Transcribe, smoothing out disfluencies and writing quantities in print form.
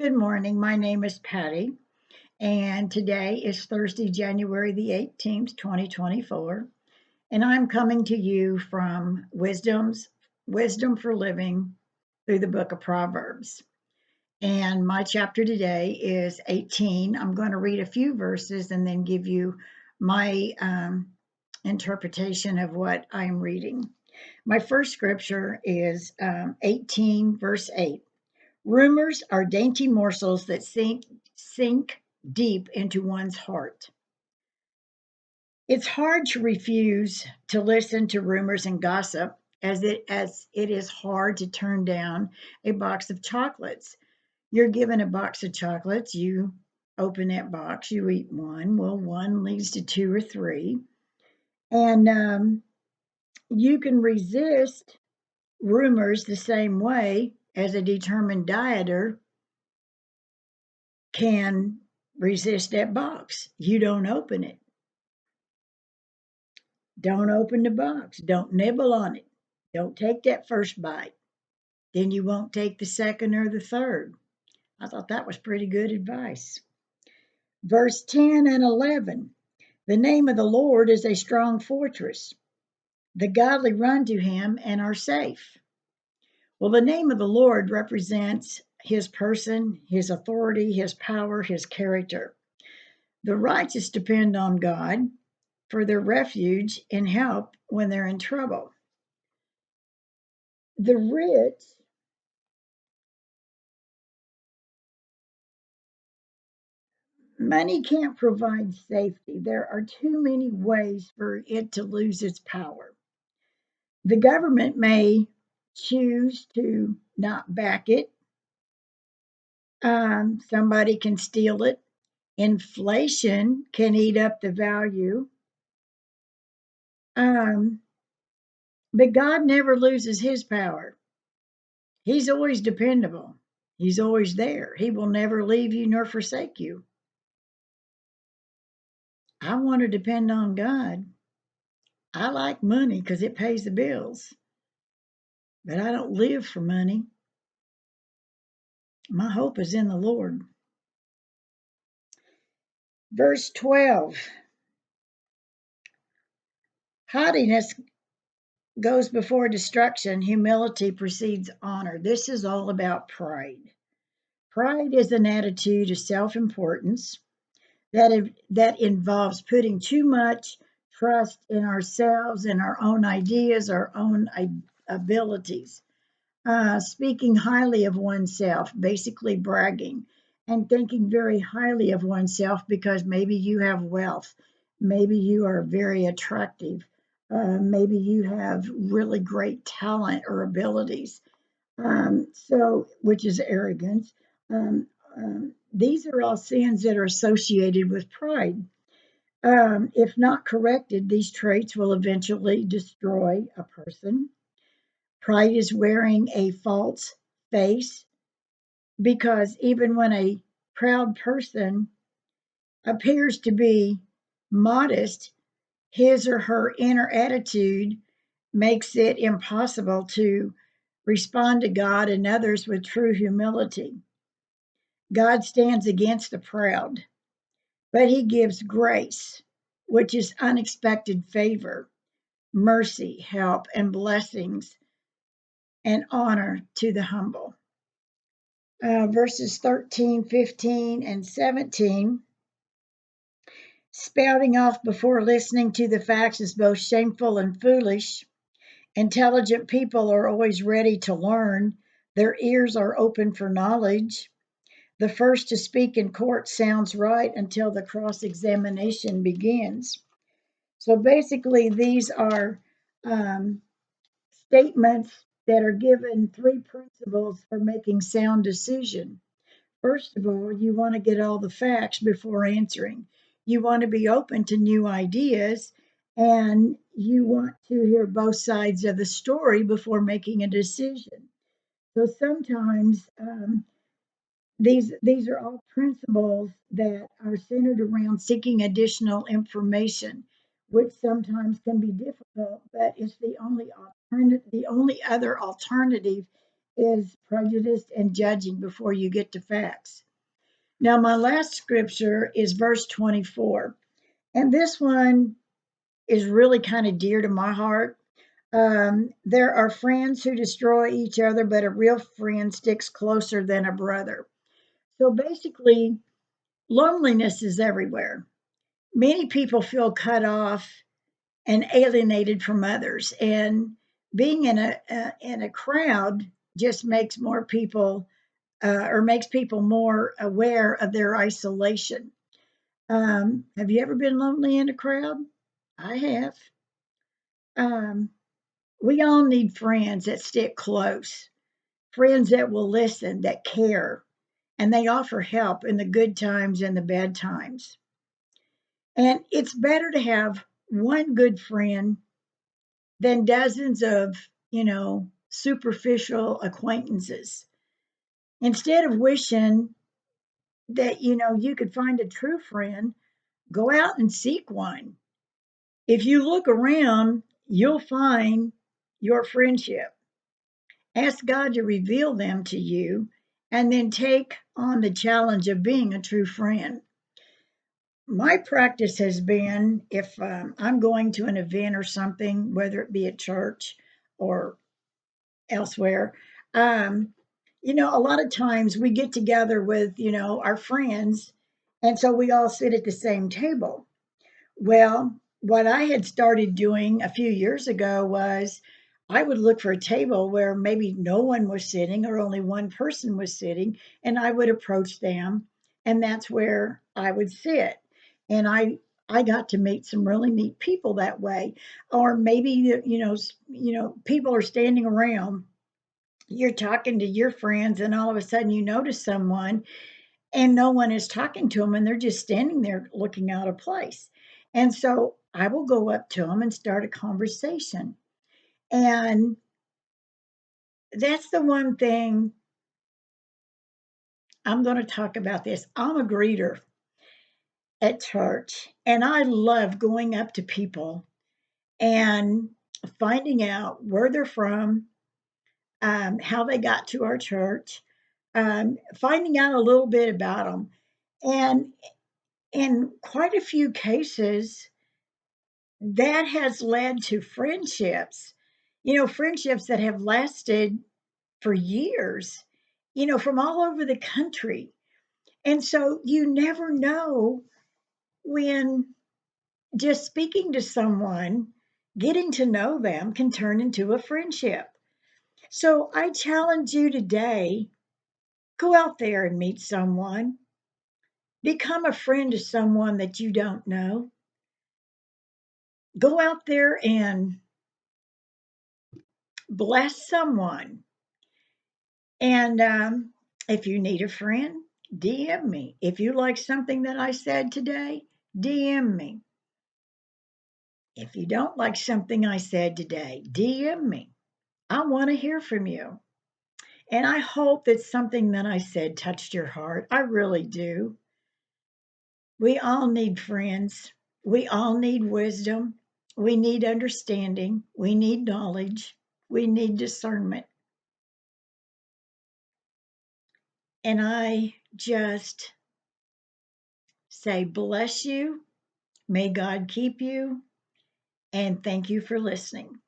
Good morning. My name is Patty, and today is Thursday, January the 18th, 2024. And I'm coming to you from Wisdom for Living through the book of Proverbs. And my chapter today is 18. I'm going to read a few verses and then give you my interpretation of what I'm reading. My first scripture is 18, verse 8. Rumors are dainty morsels that sink deep into one's heart. It's hard to refuse to listen to rumors and gossip as it is hard to turn down a box of chocolates. You're given a box of chocolates, you open that box, you eat one. Well, one leads to two or three. And you can resist rumors the same way as a determined dieter can resist that box. You don't open it. Don't open the box. Don't nibble on it. Don't take that first bite. Then you won't take the second or the third. I thought that was pretty good advice. Verse 10 and 11. The name of the Lord is a strong fortress. The godly run to him and are safe. Well, the name of the Lord represents his person, his authority, his power, his character. The righteous depend on God for their refuge and help when they're in trouble. The rich money can't provide safety. There are too many ways for it to lose its power. The government may choose to not back it. Somebody can steal it. Inflation can eat up the value. Um, but God never loses his power. He's always dependable. He's always there. He will never leave you nor forsake you. I want to depend on God. I like money because it pays the bills, but I don't live for money. My hope is in the Lord. Verse 12. Haughtiness goes before destruction, humility precedes honor. This is all about pride. Pride is an attitude of self importance that involves putting too much trust in ourselves and our own ideas, our own abilities. Speaking highly of oneself, basically bragging, and thinking very highly of oneself because maybe you have wealth, maybe you are very attractive, maybe you have really great talent or abilities. Which is arrogance. These are all sins that are associated with pride. If not corrected, these traits will eventually destroy a person. Pride is wearing a false face because even when a proud person appears to be modest, his or her inner attitude makes it impossible to respond to God and others with true humility. God stands against the proud, but he gives grace, which is unexpected favor, mercy, help, and blessings and honor to the humble. Verses 13, 15, and 17. Spouting off before listening to the facts is both shameful and foolish. Intelligent people are always ready to learn. Their ears are open for knowledge. The first to speak in court sounds right until the cross examination begins. So basically, these are um, statements that are given three principles for making sound decision. First of all, you want to get all the facts before answering. You want to be open to new ideas and you want to hear both sides of the story before making a decision. So sometimes these are all principles that are centered around seeking additional information, which sometimes can be difficult, but it's the only other alternative is prejudiced and judging before you get to facts. Now, my last scripture is verse 24, and this one is really kind of dear to my heart. There are friends who destroy each other, but a real friend sticks closer than a brother. So basically, loneliness is everywhere. Many people feel cut off and alienated from others, and being in a crowd just makes more people or makes people more aware of their isolation. Have you ever been lonely in a crowd? I have. Um, we all need friends that stick close, friends that will listen, that care, and they offer help in the good times and the bad times. And it's better to have one good friend than dozens of, superficial acquaintances. Instead of wishing that, you could find a true friend, go out and seek one. If you look around, you'll find your friendship. Ask God to reveal them to you and then take on the challenge of being a true friend. My practice has been if I'm going to an event or something, whether it be at church or elsewhere, um, a lot of times we get together with, our friends, and so we all sit at the same table. Well, what I had started doing a few years ago was I would look for a table where maybe no one was sitting or only one person was sitting, and I would approach them, and that's where I would sit. And I got to meet some really neat people that way. Or maybe people are standing around, you're talking to your friends, and all of a sudden you notice someone and no one is talking to them and they're just standing there looking out of place. And so I will go up to them and start a conversation. And that's the one thing I'm going to talk about this. I'm a greeter at church, and I love going up to people and finding out where they're from, how they got to our church, finding out a little bit about them. And in quite a few cases, that has led to friendships, friendships that have lasted for years, from all over the country. And so you never know when just speaking to someone, getting to know them can turn into a friendship. So I challenge you today, go out there and meet someone, become a friend to someone that you don't know. Go out there and bless someone. And if you need a friend, DM me. If you like something that I said today, DM me. If you don't like something I said today, DM me. I want to hear from you. And I hope that something that I said touched your heart. I really do. We all need friends. We all need wisdom. We need understanding. We need knowledge. We need discernment. And I just say, bless you. May God keep you. And thank you for listening.